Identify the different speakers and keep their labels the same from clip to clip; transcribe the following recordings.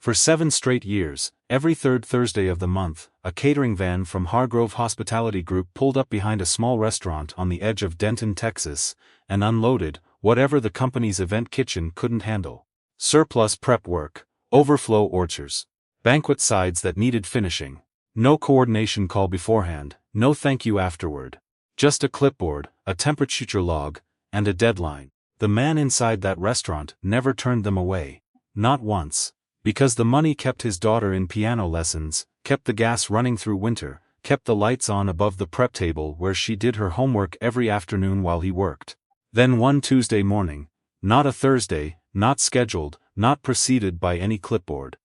Speaker 1: For 7 straight years, every third Thursday of the month, a catering van from Hargrove Hospitality Group pulled up behind a small restaurant on the edge of Denton, Texas, and unloaded whatever the company's event kitchen couldn't handle. Surplus prep work, overflow orchards, banquet sides that needed finishing. No coordination call beforehand, no thank you afterward. Just a clipboard, a temperature log, and a deadline. The man inside that restaurant never turned them away. Not once. Because the money kept his daughter in piano lessons, kept the gas running through winter, kept the lights on above the prep table where she did her homework every afternoon while he worked. Then one Tuesday morning, not a Thursday, not scheduled, not preceded by any clipboard,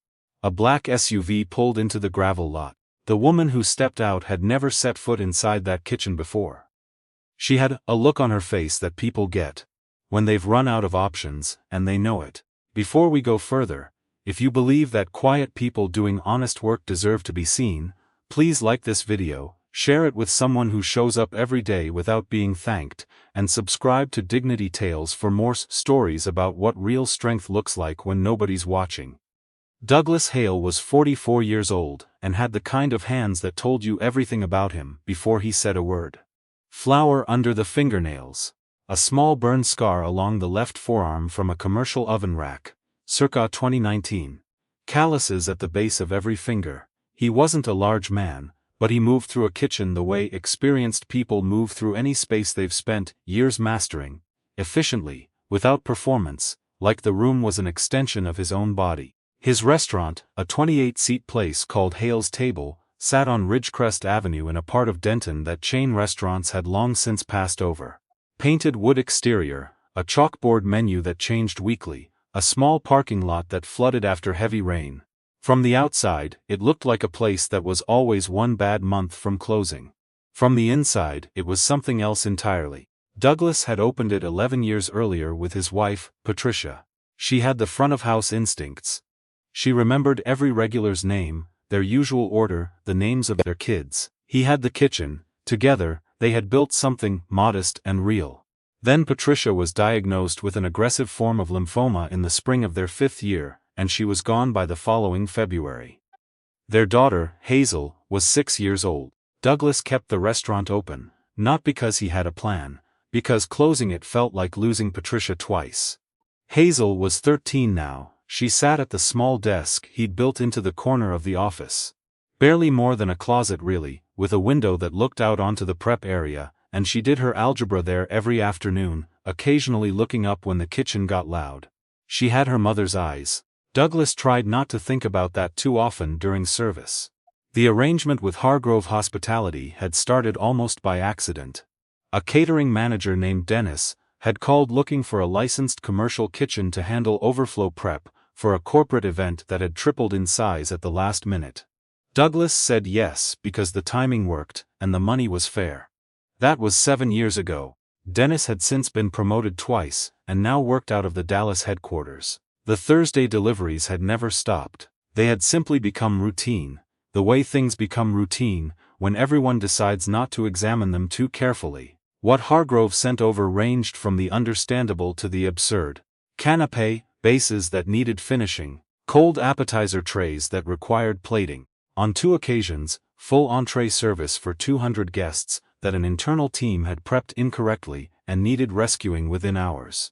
Speaker 1: a black SUV pulled into the gravel lot. The woman who stepped out had never set foot inside that kitchen before. She had a look on her face that people get when they've run out of options, and they know it. Before we go further, if you believe that quiet people doing honest work deserve to be seen, please like this video, share it with someone who shows up every day without being thanked, and subscribe to Dignity Tales for more stories about what real strength looks like when nobody's watching. Douglas Hale was 44 years old and had the kind of hands that told you everything about him before he said a word. Flour under the fingernails. A small burn scar along the left forearm from a commercial oven rack. Circa 2019. Calluses at the base of every finger. He wasn't a large man, but he moved through a kitchen the way experienced people move through any space they've spent years mastering, efficiently, without performance, like the room was an extension of his own body. His restaurant, a 28-seat place called Hale's Table, sat on Ridgecrest Avenue in a part of Denton that chain restaurants had long since passed over. Painted wood exterior, a chalkboard menu that changed weekly, a small parking lot that flooded after heavy rain. From the outside, it looked like a place that was always one bad month from closing. From the inside, it was something else entirely. Douglas had opened it 11 years earlier with his wife, Patricia. She had the front-of-house instincts. She remembered every regular's name, their usual order, the names of their kids. He had the kitchen. Together, they had built something modest and real. Then Patricia was diagnosed with an aggressive form of lymphoma in the spring of their 5th year, and she was gone by the following February. Their daughter, Hazel, was 6 years old. Douglas kept the restaurant open, not because he had a plan, because closing it felt like losing Patricia twice. Hazel was 13 now. She sat at the small desk he'd built into the corner of the office. Barely more than a closet really, with a window that looked out onto the prep area, and she did her algebra there every afternoon, occasionally looking up when the kitchen got loud. She had her mother's eyes. Douglas tried not to think about that too often during service. The arrangement with Hargrove Hospitality had started almost by accident. A catering manager named Dennis had called looking for a licensed commercial kitchen to handle overflow prep for a corporate event that had tripled in size at the last minute. Douglas said yes because the timing worked and the money was fair. That was 7 years ago. Dennis had since been promoted twice and now worked out of the Dallas headquarters. The Thursday deliveries had never stopped. They had simply become routine, the way things become routine when everyone decides not to examine them too carefully. What Hargrove sent over ranged from the understandable to the absurd. Canapé, bases that needed finishing, cold appetizer trays that required plating. On 2 occasions, full entree service for 200 guests that an internal team had prepped incorrectly and needed rescuing within hours.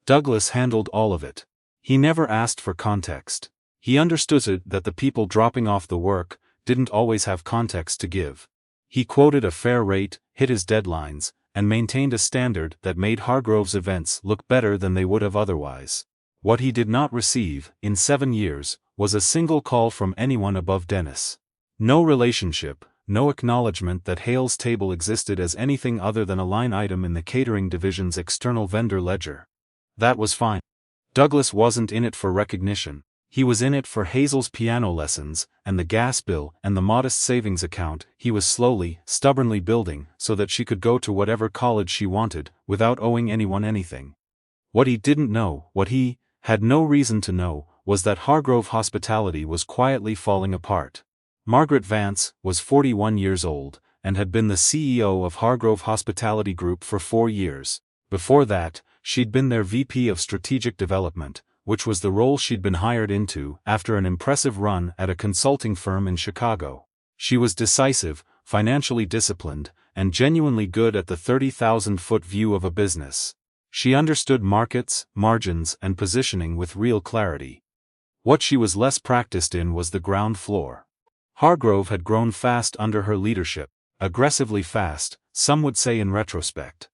Speaker 1: Douglas handled all of it. He never asked for context. He understood that the people dropping off the work didn't always have context to give. He quoted a fair rate, hit his deadlines, and maintained a standard that made Hargrove's events look better than they would have otherwise. What he did not receive, in 7 years, was a single call from anyone above Dennis. No relationship, no acknowledgement that Hale's Table existed as anything other than a line item in the catering division's external vendor ledger. That was fine. Douglas wasn't in it for recognition. He was in it for Hazel's piano lessons, and the gas bill, and the modest savings account he was slowly, stubbornly building so that she could go to whatever college she wanted, without owing anyone anything. What he didn't know, what he had no reason to know, was that Hargrove Hospitality was quietly falling apart. Margaret Vance was 41 years old, and had been the CEO of Hargrove Hospitality Group for 4 years. Before that, she'd been their VP of Strategic Development, which was the role she'd been hired into after an impressive run at a consulting firm in Chicago. She was decisive, financially disciplined, and genuinely good at the 30,000-foot view of a business. She understood markets, margins, and positioning with real clarity. What she was less practiced in was the ground floor. Hargrove had grown fast under her leadership, aggressively fast, some would say in retrospect.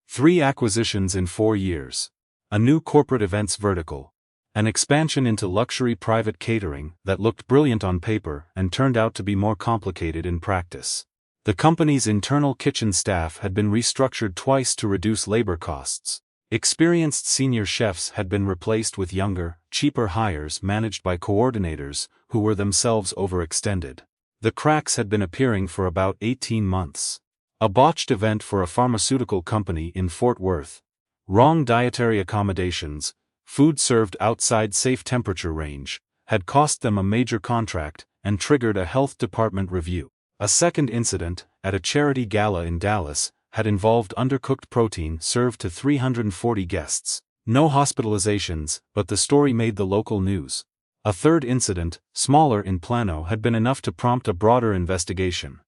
Speaker 1: 3 acquisitions in 4 years. A new corporate events vertical. An expansion into luxury private catering that looked brilliant on paper and turned out to be more complicated in practice. The company's internal kitchen staff had been restructured twice to reduce labor costs. Experienced senior chefs had been replaced with younger, cheaper hires managed by coordinators who were themselves overextended. The cracks had been appearing for about 18 months. A botched event for a pharmaceutical company in Fort Worth. Wrong dietary accommodations, food served outside safe temperature range, had cost them a major contract and triggered a health department review. A second incident, at a charity gala in Dallas, had involved undercooked protein served to 340 guests. No hospitalizations, but the story made the local news. A third incident, smaller in Plano, had been enough to prompt a broader investigation.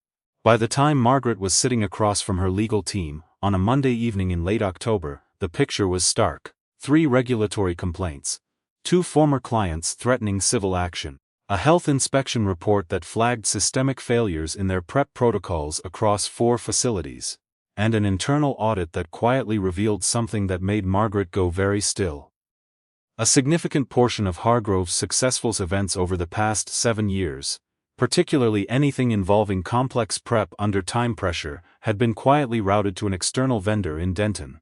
Speaker 1: By the time Margaret was sitting across from her legal team, on a Monday evening in late October, the picture was stark. 3 regulatory complaints. 2 former clients threatening civil action. A health inspection report that flagged systemic failures in their prep protocols across 4 facilities. And an internal audit that quietly revealed something that made Margaret go very still. A significant portion of Hargrove's successful events over the past 7 years, particularly anything involving complex prep under time pressure, had been quietly routed to an external vendor in Denton.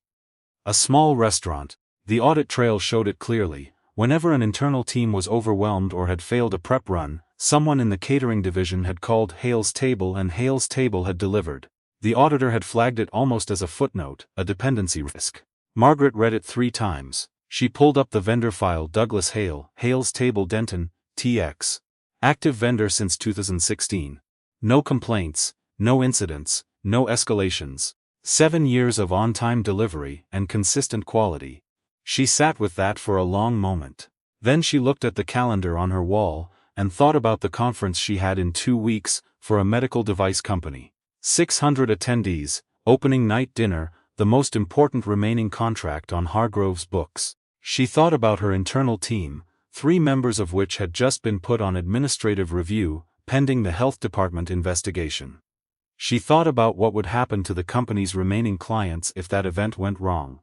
Speaker 1: A small restaurant, the audit trail showed it clearly. Whenever an internal team was overwhelmed or had failed a prep run, someone in the catering division had called Hale's table and Hale's table had delivered. The auditor had flagged it almost as a footnote, a dependency risk. Margaret read it 3 times. She pulled up the vendor file. Douglas Hale, Hale's Table Denton, TX. Active vendor since 2016. No complaints, no incidents, no escalations. 7 years of on-time delivery and consistent quality. She sat with that for a long moment. Then she looked at the calendar on her wall and thought about the conference she had in 2 weeks for a medical device company. 600 attendees, opening night dinner, the most important remaining contract on Hargrove's books. She thought about her internal team, 3 members of which had just been put on administrative review, pending the health department investigation. She thought about what would happen to the company's remaining clients if that event went wrong.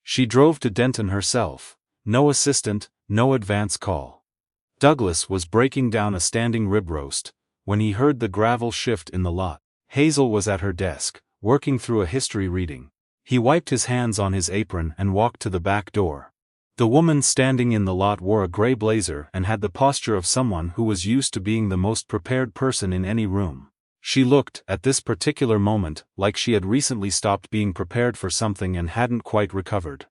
Speaker 1: She drove to Denton herself. No assistant, no advance call. Douglas was breaking down a standing rib roast when he heard the gravel shift in the lot. Hazel was at her desk, working through a history reading. He wiped his hands on his apron and walked to the back door. The woman standing in the lot wore a gray blazer and had the posture of someone who was used to being the most prepared person in any room. She looked, at this particular moment, like she had recently stopped being prepared for something and hadn't quite recovered.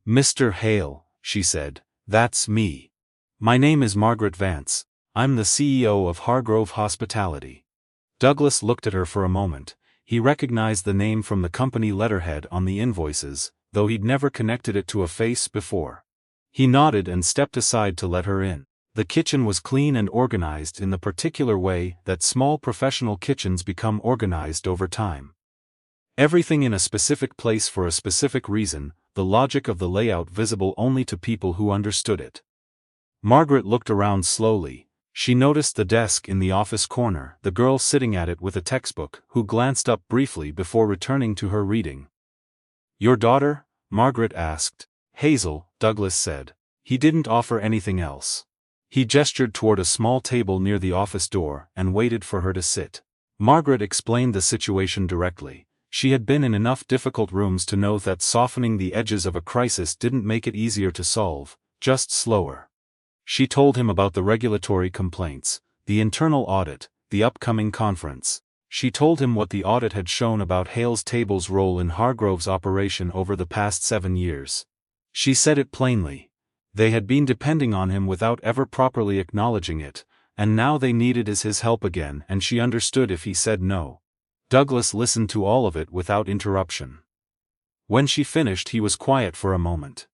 Speaker 1: "Mr. Hale," she said, "that's me. My name is Margaret Vance. I'm the CEO of Hargrove Hospitality." Douglas looked at her for a moment. He recognized the name from the company letterhead on the invoices, though he'd never connected it to a face before. He nodded and stepped aside to let her in. The kitchen was clean and organized in the particular way that small professional kitchens become organized over time. Everything in a specific place for a specific reason, the logic of the layout visible only to people who understood it. Margaret looked around slowly. She noticed the desk in the office corner, the girl sitting at it with a textbook, who glanced up briefly before returning to her reading. "Your daughter?" Margaret asked. "Hazel," Douglas said. He didn't offer anything else. He gestured toward a small table near the office door and waited for her to sit. Margaret explained the situation directly. She had been in enough difficult rooms to know that softening the edges of a crisis didn't make it easier to solve, just slower. She told him about the regulatory complaints, the internal audit, the upcoming conference. She told him what the audit had shown about Hale's Table's role in Hargrove's operation over the past 7 years. She said it plainly. They had been depending on him without ever properly acknowledging it, and now they needed his help again, and she understood if he said no. Douglas listened to all of it without interruption. When she finished, he was quiet for a moment.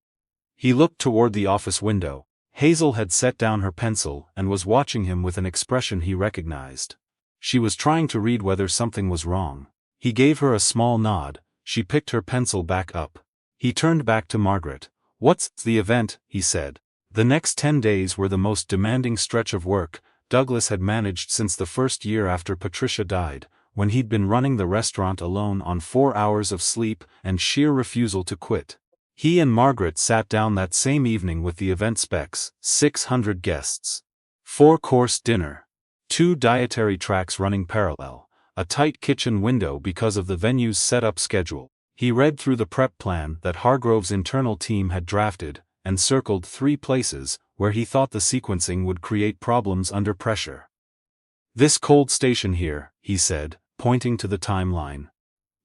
Speaker 1: He looked toward the office window. Hazel had set down her pencil and was watching him with an expression he recognized. She was trying to read whether something was wrong. He gave her a small nod. She picked her pencil back up. He turned back to Margaret. "What's the event?" he said. The next 10 days were the most demanding stretch of work Douglas had managed since the first year after Patricia died, when he'd been running the restaurant alone on 4 hours of sleep and sheer refusal to quit. He and Margaret sat down that same evening with the event specs: 600 guests, 4-course dinner, 2 dietary tracks running parallel, a tight kitchen window because of the venue's set-up schedule. He read through the prep plan that Hargrove's internal team had drafted, and circled 3 places where he thought the sequencing would create problems under pressure. "This cold station here," he said, pointing to the timeline.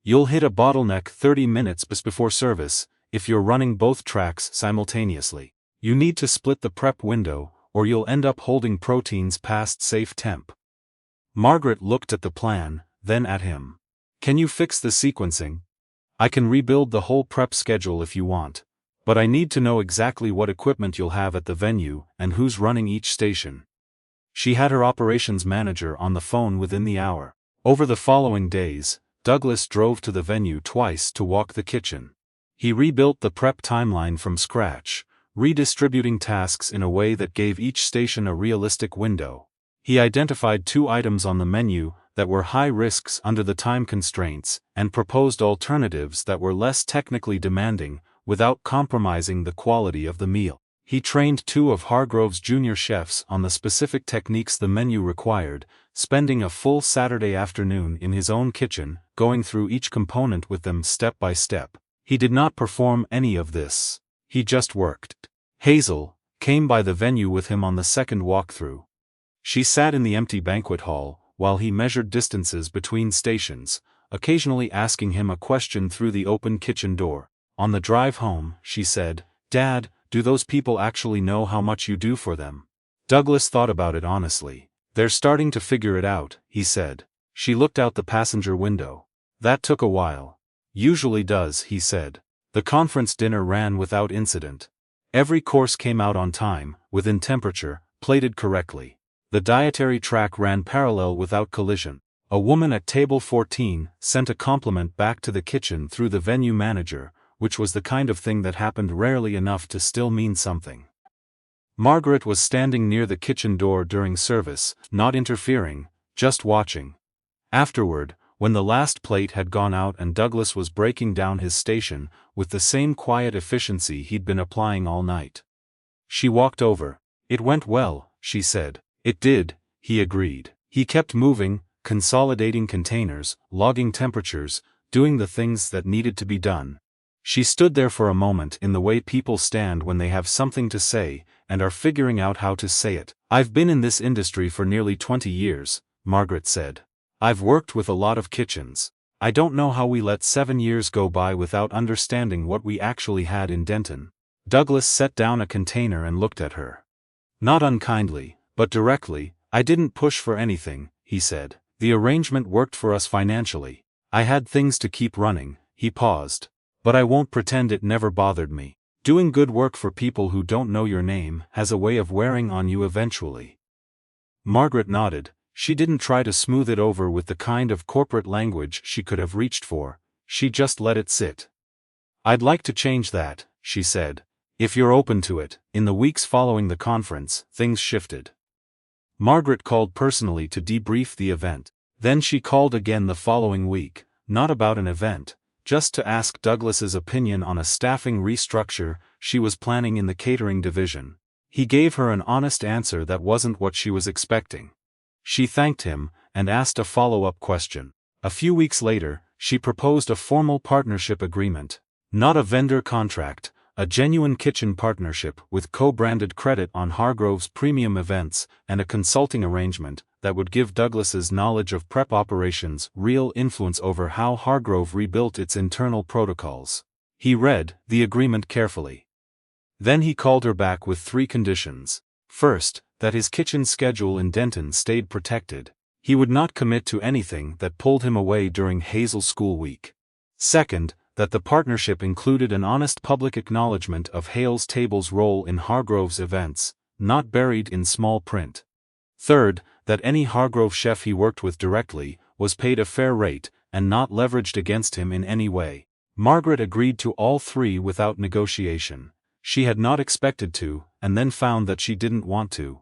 Speaker 1: "You'll hit a bottleneck 30 minutes before service if you're running both tracks simultaneously. You need to split the prep window, or you'll end up holding proteins past safe temp." Margaret looked at the plan, then at him. "Can you fix the sequencing? I can rebuild the whole prep schedule if you want. But I need to know exactly what equipment you'll have at the venue and who's running each station." She had her operations manager on the phone within the hour. Over the following days, Douglas drove to the venue twice to walk the kitchen. He rebuilt the prep timeline from scratch, redistributing tasks in a way that gave each station a realistic window. He identified 2 items on the menu that were high risks under the time constraints and proposed alternatives that were less technically demanding, without compromising the quality of the meal. He trained 2 of Hargrove's junior chefs on the specific techniques the menu required, spending a full Saturday afternoon in his own kitchen, going through each component with them step by step. He did not perform any of this. He just worked. Hazel came by the venue with him on the second walkthrough. She sat in the empty banquet hall while he measured distances between stations, occasionally asking him a question through the open kitchen door. On the drive home, she said, "Dad, do those people actually know how much you do for them?" Douglas thought about it honestly. "They're starting to figure it out," he said. She looked out the passenger window. "That took a while." "Usually does," he said. The conference dinner ran without incident. Every course came out on time, within temperature, plated correctly. The dietary track ran parallel without collision. A woman at table 14 sent a compliment back to the kitchen through the venue manager, which was the kind of thing that happened rarely enough to still mean something. Margaret was standing near the kitchen door during service, not interfering, just watching. Afterward, when the last plate had gone out and Douglas was breaking down his station with the same quiet efficiency he'd been applying all night, she walked over. "It went well," she said. "It did," he agreed. He kept moving, consolidating containers, logging temperatures, doing the things that needed to be done. She stood there for a moment in the way people stand when they have something to say and are figuring out how to say it. "I've been in this industry for nearly 20 years, Margaret said. "I've worked with a lot of kitchens. I don't know how we let 7 years go by without understanding what we actually had in Denton." Douglas set down a container and looked at her. Not unkindly, but directly. "I didn't push for anything," he said. "The arrangement worked for us financially. I had things to keep running." He paused. "But I won't pretend it never bothered me. Doing good work for people who don't know your name has a way of wearing on you eventually." Margaret nodded. She didn't try to smooth it over with the kind of corporate language she could have reached for. She just let it sit. "I'd like to change that," she said. "If you're open to it." In the weeks following the conference, things shifted. Margaret called personally to debrief the event. Then she called again the following week, not about an event, just to ask Douglas's opinion on a staffing restructure she was planning in the catering division. He gave her an honest answer that wasn't what she was expecting. She thanked him, and asked a follow-up question. A few weeks later, she proposed a formal partnership agreement. Not a vendor contract, a genuine kitchen partnership with co-branded credit on Hargrove's premium events and a consulting arrangement that would give Douglas's knowledge of prep operations real influence over how Hargrove rebuilt its internal protocols. He read the agreement carefully. Then he called her back with 3 conditions. First, that his kitchen schedule in Denton stayed protected. He would not commit to anything that pulled him away during Hazel's school week. Second, that the partnership included an honest public acknowledgement of Hale's table's role in Hargrove's events, not buried in small print. Third, that any Hargrove chef he worked with directly was paid a fair rate and not leveraged against him in any way. Margaret agreed to all three without negotiation. She had not expected to, and then found that she didn't want to.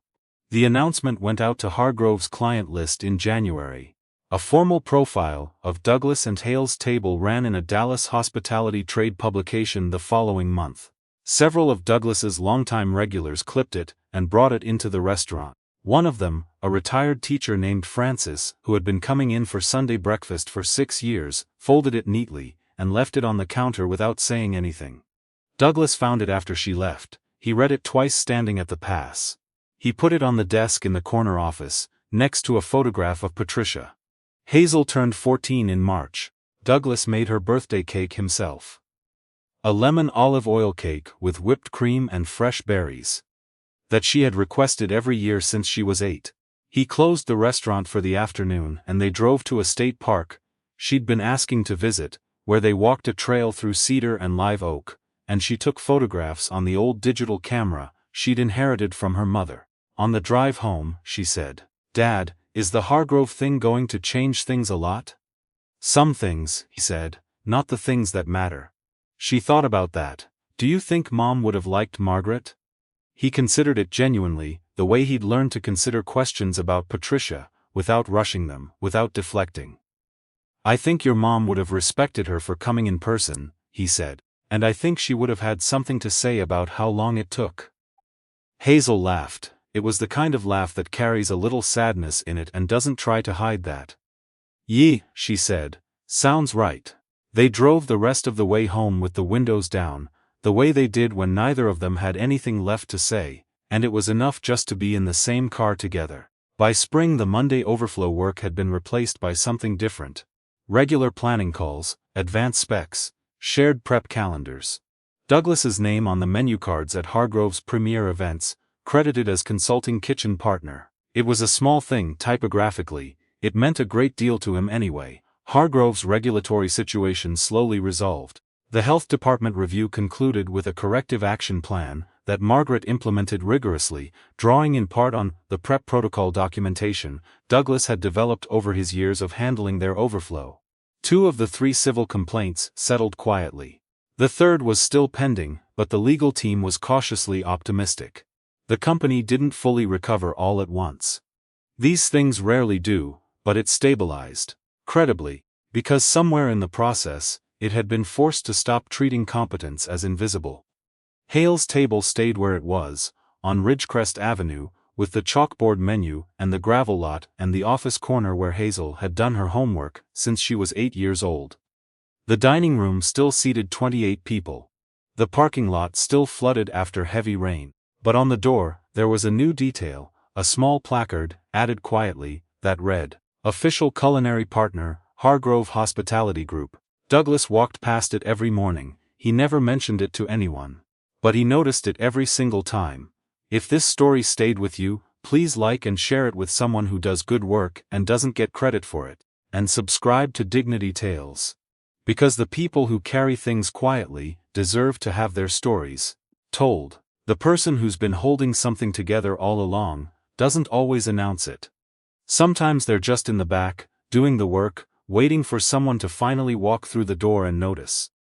Speaker 1: The announcement went out to Hargrove's client list in January. A formal profile of Douglas and Hale's table ran in a Dallas hospitality trade publication the following month. Several of Douglas's longtime regulars clipped it and brought it into the restaurant. One of them, a retired teacher named Francis, who had been coming in for Sunday breakfast for 6 years, folded it neatly and left it on the counter without saying anything. Douglas found it after she left. He read it twice standing at the pass. He put it on the desk in the corner office, next to a photograph of Patricia. Hazel turned 14 in March. Douglas made her birthday cake himself. A lemon olive oil cake with whipped cream and fresh berries. That she had requested every year since she was 8. He closed the restaurant for the afternoon and they drove to a state park she'd been asking to visit, where they walked a trail through cedar and live oak, and she took photographs on the old digital camera she'd inherited from her mother. On the drive home, she said, "Dad, is the Hargrove thing going to change things a lot?" "Some things," he said, "not the things that matter." She thought about that. "Do you think Mom would have liked Margaret?" He considered it genuinely, the way he'd learned to consider questions about Patricia, without rushing them, without deflecting. "I think your mom would have respected her for coming in person," he said, "and I think she would have had something to say about how long it took." Hazel laughed. It was the kind of laugh that carries a little sadness in it and doesn't try to hide that. "Yee," she said, "sounds right." They drove the rest of the way home with the windows down, the way they did when neither of them had anything left to say, and it was enough just to be in the same car together. By spring the Monday Overflow work had been replaced by something different. Regular planning calls, advanced specs, shared prep calendars. Douglas's name on the menu cards at Hargrove's premier events, credited as consulting kitchen partner. It was a small thing typographically, it meant a great deal to him anyway. Hargrove's regulatory situation slowly resolved. The health department review concluded with a corrective action plan that Margaret implemented rigorously, drawing in part on the prep protocol documentation Douglas had developed over his years of handling their overflow. 2 of the 3 civil complaints settled quietly. The third was still pending, but the legal team was cautiously optimistic. The company didn't fully recover all at once. These things rarely do, but it stabilized. Credibly, because somewhere in the process, it had been forced to stop treating competence as invisible. Hale's table stayed where it was, on Ridgecrest Avenue, with the chalkboard menu and the gravel lot and the office corner where Hazel had done her homework since she was 8 years old. The dining room still seated 28 people. The parking lot still flooded after heavy rain. But on the door, there was a new detail, a small placard, added quietly, that read, "Official Culinary Partner, Hargrove Hospitality Group." Douglas walked past it every morning. He never mentioned it to anyone. But he noticed it every single time. If this story stayed with you, please like and share it with someone who does good work and doesn't get credit for it. And subscribe to Dignity Tales. Because the people who carry things quietly deserve to have their stories told. The person who's been holding something together all along doesn't always announce it. Sometimes they're just in the back, doing the work, waiting for someone to finally walk through the door and notice.